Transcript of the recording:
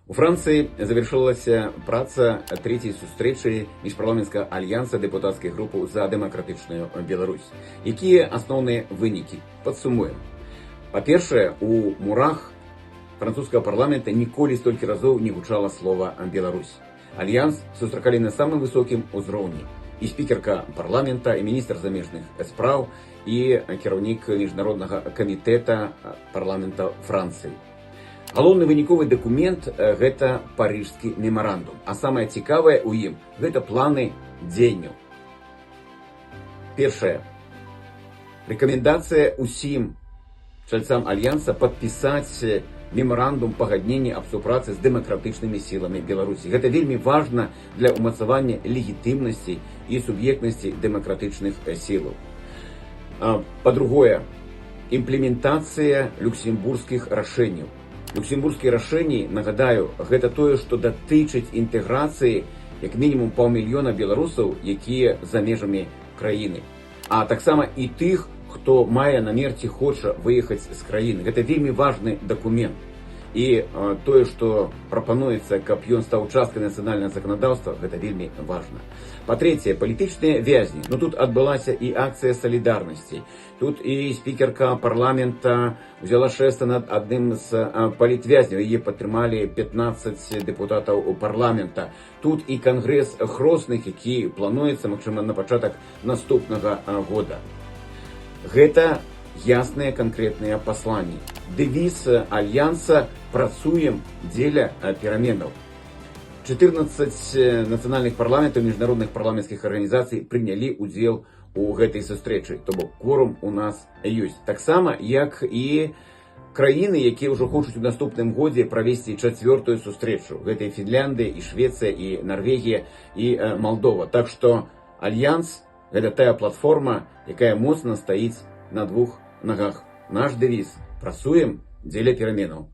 У Францыі завяршылася праца трэцяй сустрэчы міжпарламенцкага альянса дэпутацкіх групаў за дэмакратычную Беларусь. Якія асноўныя вынікі? Падсумуем. Па-першае, у мурах французскага парламента ніколі столькі разоў не гучала слова «Беларусь». Альянс сустракалі на самым высокім узроўні. І спікерка парламента, і міністр замежных спраў, і кіраўнік міжнароднага камітэта парламента Францыі. Галоўны выніковы дакумент – гэта парыжскі мемарандум. А самае цікавае ў ім – гэта планы дзеянняў. Першае. Рэкамендацыя ўсім чальцам альянса падпісаць мемарандум пагаднення аб супрацы з дэмакратычнымі сіламі Беларусі. Гэта вельмі важна для ўмацавання легітымнасці і суб'ектнасці дэмакратычных сілаў. Па-другое, імплементацыя люксембургскіх рашэнняў. Люксембургскія рашэнні, нагадаю, гэта тое, што датычыць інтэграцыі як мінімум паўмільёна беларусаў, якія за межамі краіны. А таксама і тых, хто мае намер ці хоча выехаць з краіны. Гэта вельмі важны дакумент. І тое, што прапануецца, каб ён стаў часткай нацыянальнага заканадаўства, гэта вельмі важна. Па-трэцяе, палітычныя вязні. Тут адбылася і акцыя салідарнасці. Тут і спікерка парламента взяла шэста над адным з палітвязняў. Яе падтрымалі 15 дэпутатаў парламента. Тут і кангрэс хросных, які плануецца, магчыма, на пачатак наступнага года. Гэта ясныя канкрэтныя пасланні. Дэвіз альянса «Працуем дзеля пераменаў». 14 нацыянальных парламентаў міжнародных парламенцкіх арганізацый прынялі ўдзел у гэтай сустрэчы. То бок кворум у нас ёсць. Таксама, як і краіны, якія ўжо хочуць у наступным годзе правесці чацвёртую сустрэчу. Гэта і Фінляндыя, і Швецыя, і Нарвегія, і Малдова. Так што альянс – гэта тая платформа, якая моцна стаіць на двух нагах. Наш дэвіз – «Працуем дзеля пераменаў».